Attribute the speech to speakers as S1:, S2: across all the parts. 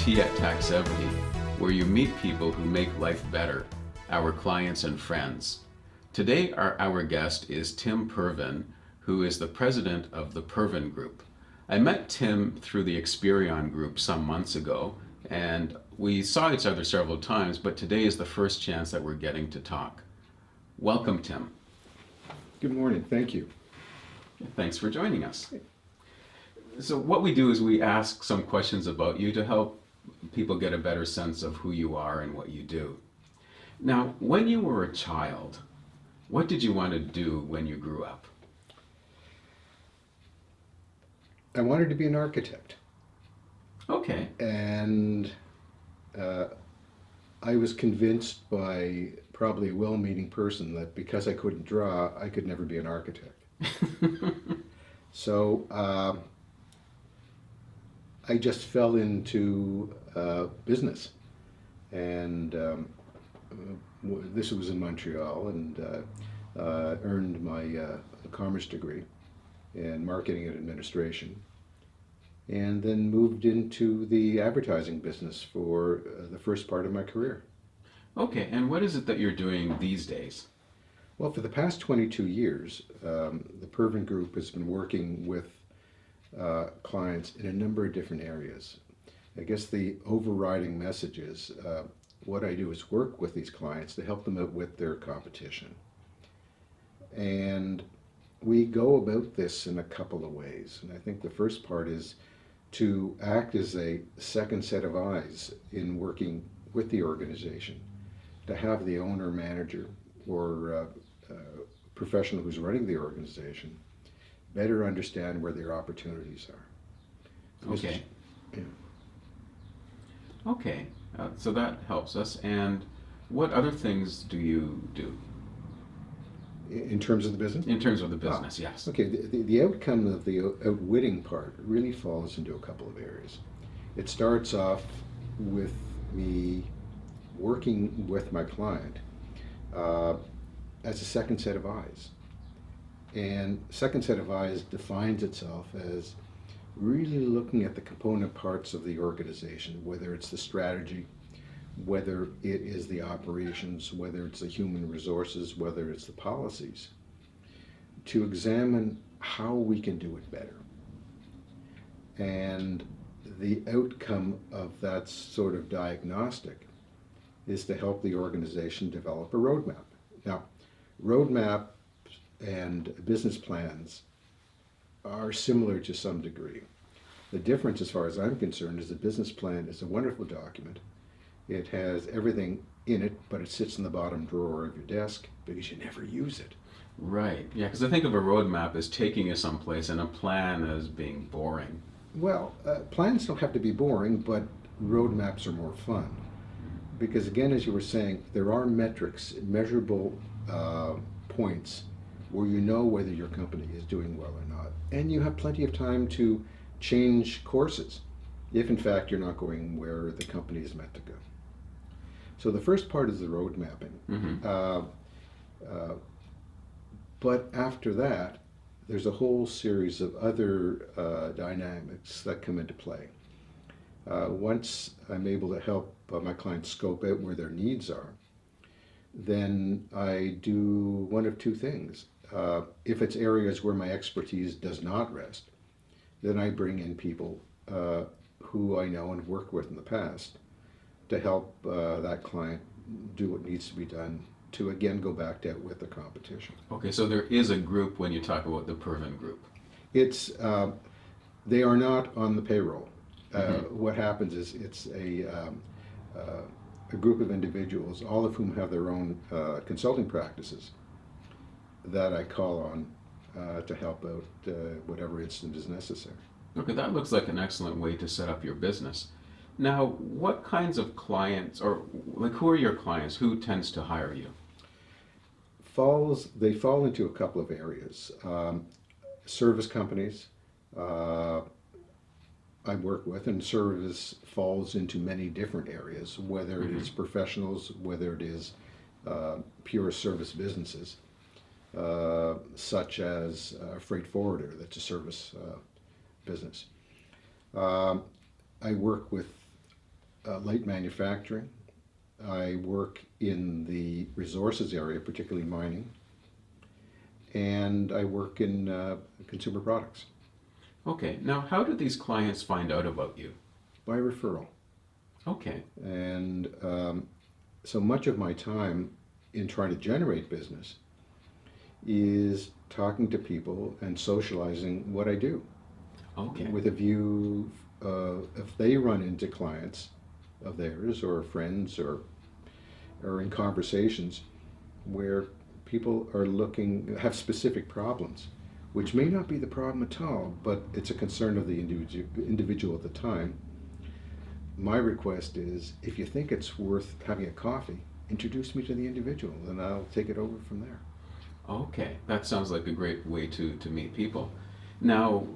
S1: Tea at Taxevity, where you meet people who make life better, our clients and friends. Today, our guest is Tim Purvin, who is the president of the Purvin Group. I met Tim through the Experion Group some months ago, and we saw each other several times, but today is the first chance that we're getting to talk. Welcome, Tim.
S2: Good morning. Thank you.
S1: Thanks for joining us. So what we do is we ask some questions about you to help people get a better sense of who you are and what you do. Now, when you were a child, what did you want to do when you grew up?
S2: I wanted to be an architect,
S1: Okay.
S2: and I was convinced by probably a well-meaning person that because I couldn't draw, I could never be an architect. So I just fell into business, and this was in Montreal, and earned my commerce degree in marketing and administration, and then moved into the advertising business for the first part of my career.
S1: Okay, and what is it that you're doing these days?
S2: Well, for the past 22 years, the Purvin Group has been working with clients in a number of different areas. I guess the overriding message is what I do is work with these clients to help them out with their competition. And we go about this in a couple of ways. And I think the first part is to act as a second set of eyes in working with the organization, to have the owner, manager, or professional who's running the organization better understand where their opportunities are.
S1: Okay.
S2: Yeah.
S1: Okay, so that helps us. And what other things do you do
S2: In terms of the business?
S1: in terms of the business? Yes.
S2: Okay, the outcome of the outwitting part really falls into a couple of areas. It starts off with me working with my client as a second set of eyes. And second set of eyes defines itself as really looking at the component parts of the organization, whether it's the strategy, whether it is the operations, whether it's the human resources, whether it's the policies, to examine how we can do it better. And the outcome of that sort of diagnostic is to help the organization develop a roadmap. Now, roadmap and business plans are similar to some degree. The difference, as far as I'm concerned, is the business plan is a wonderful document. It has everything in it, but it sits in the bottom drawer of your desk because you never use it.
S1: Right. Yeah, because I think of a roadmap as taking you someplace and a plan as being boring.
S2: Well, plans don't have to be boring, but roadmaps are more fun. Because again, as you were saying, there are metrics, measurable points where you know whether your company is doing well or not. And you have plenty of time to change courses if in fact you're not going where the company is meant to go. So the first part is the road mapping.
S1: Mm-hmm.
S2: But after that, there's a whole series of other dynamics that come into play. Once I'm able to help my clients scope out where their needs are, then I do one of two things. If it's areas where my expertise does not rest, then I bring in people who I know and worked with in the past to help that client do what needs to be done to again go back to with the competition.
S1: Okay, so there is a group when you talk about the Purvin Group.
S2: It's they are not on the payroll.
S1: Mm-hmm.
S2: What happens is it's a group of individuals, all of whom have their own consulting practices, that I call on to help out whatever instant is necessary.
S1: Okay, that looks like an excellent way to set up your business. Now, what kinds of clients, or like who are your clients? Who tends to hire you?
S2: They fall into a couple of areas. Service companies I work with, and service falls into many different areas, whether it is professionals, whether it is pure service businesses, such as a freight forwarder that's a service business. I work with light manufacturing. I work in the resources area, particularly mining, and I work in consumer products
S1: Okay. Now, how do these clients find out about you?
S2: by referral.
S1: Okay.
S2: And so much of my time in trying to generate business is talking to people and socializing what I do
S1: Okay.
S2: with a view if they run into clients of theirs or friends or in conversations where people are looking have specific problems, which may not be the problem at all, but it's a concern of the individual at the time. My request is, if you think it's worth having a coffee, introduce me to the individual, and I'll take it over from there.
S1: Okay. That sounds like a great way to meet people. Now,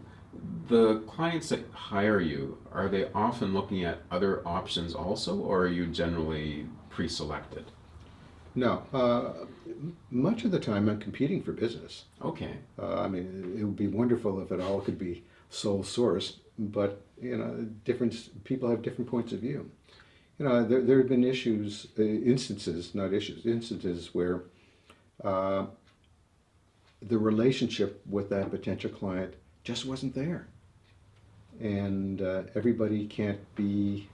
S1: the clients that hire you, are they often looking at other options also, or are you generally pre-selected?
S2: No, much of the time I'm competing for business.
S1: Okay.
S2: I mean, it would be wonderful if it all could be sole sourced, but different people have different points of view. There have been instances, not issues, instances where uh, the relationship with that potential client just wasn't there, and everybody can't be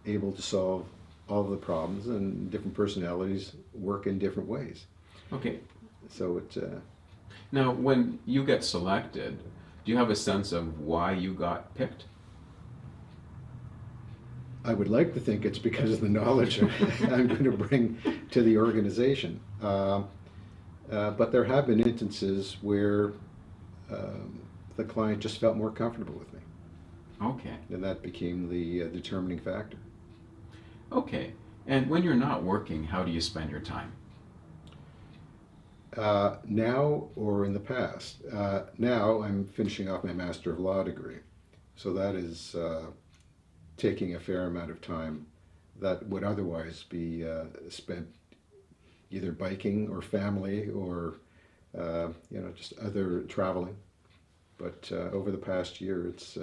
S2: able to solve all of the problems, and different personalities work in different ways.
S1: Okay.
S2: So it's
S1: Now, when you get selected, do you have a sense of why you got picked?
S2: I would like to think it's because of the knowledge I'm going to bring to the organization. But there have been instances where the client just felt more comfortable with me,
S1: Okay.
S2: and that became the determining factor.
S1: Okay. And when you're not working, how do you spend your time?
S2: Now or in the past. Now I'm finishing off my Master of Law degree, so that is taking a fair amount of time that would otherwise be spent either biking or family or just other traveling. But over the past year, it's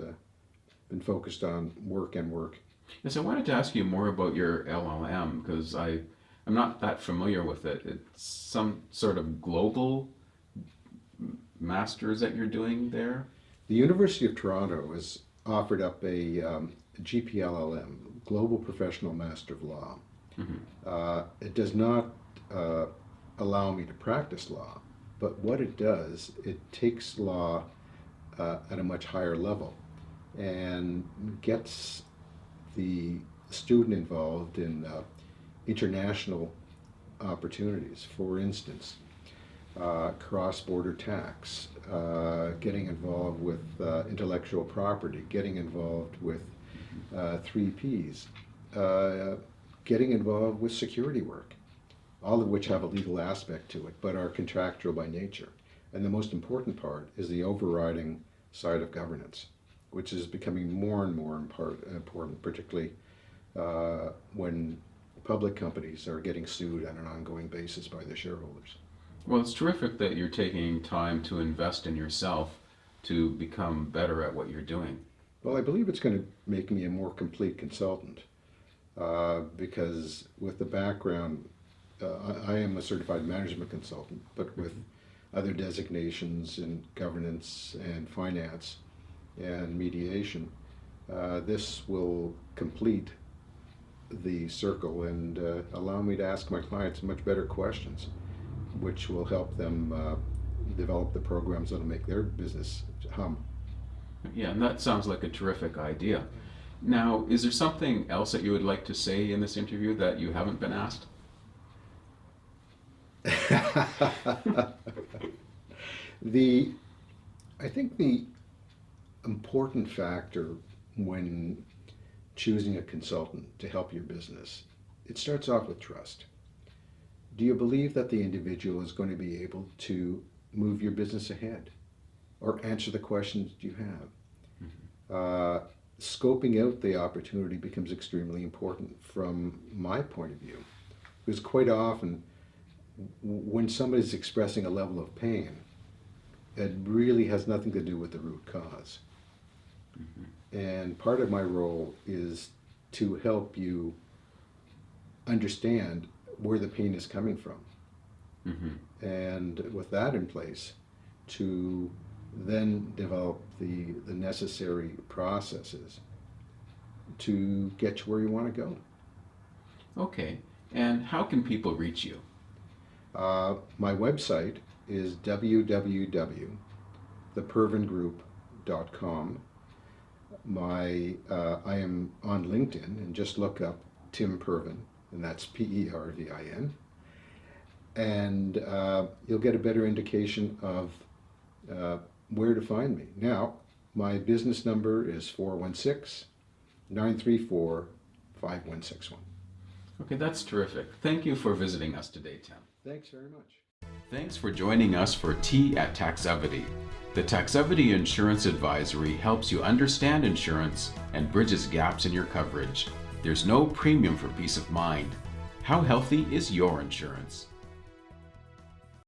S2: been focused on work and work.
S1: Yes, I wanted to ask you more about your LLM because I'm not that familiar with it. It's some sort of global masters that you're doing there?
S2: The University of Toronto has offered up a GPLLM, Global Professional Master of Law. It does not allow me to practice law, but what it does, it takes law at a much higher level and gets the student involved in international opportunities. For instance, cross-border tax, getting involved with intellectual property, getting involved with 3Ps, getting involved with security work, all of which have a legal aspect to it but are contractual by nature. And the most important part is the overriding side of governance, which is becoming more and more important, particularly when public companies are getting sued on an ongoing basis by their shareholders.
S1: Well, it's terrific that you're taking time to invest in yourself to become better at what you're doing.
S2: Well, I believe it's going to make me a more complete consultant because with the background, I am a certified management consultant, but with other designations in governance and finance and mediation, this will complete the circle and allow me to ask my clients much better questions, which will help them develop the programs that will make their business hum.
S1: Yeah, and that sounds like a terrific idea. Now, is there something else that you would like to say in this interview that you haven't been asked?
S2: I think the important factor when choosing a consultant to help your business, it starts off with trust. Do you believe that the individual is going to be able to move your business ahead or answer the questions you have? Scoping out the opportunity becomes extremely important from my point of view, because quite often when somebody's expressing a level of pain, it really has nothing to do with the root cause. And part of my role is to help you understand where the pain is coming from. And with that in place, to then develop the necessary processes to get you where you want to go.
S1: Okay. And how can people reach you?
S2: My website is www.thepurvingroup.com. I am on LinkedIn, and just look up Tim Pervin, and that's Pervin. And you'll get a better indication of where to find me. Now, my business number is 416-934-5161.
S1: Okay, that's terrific. Thank you for visiting us today, Tim.
S2: Thanks very much.
S1: Thanks for joining us for Tea at Taxevity. The Taxevity Insurance Advisory helps you understand insurance and bridges gaps in your coverage. There's no premium for peace of mind. How healthy is your insurance?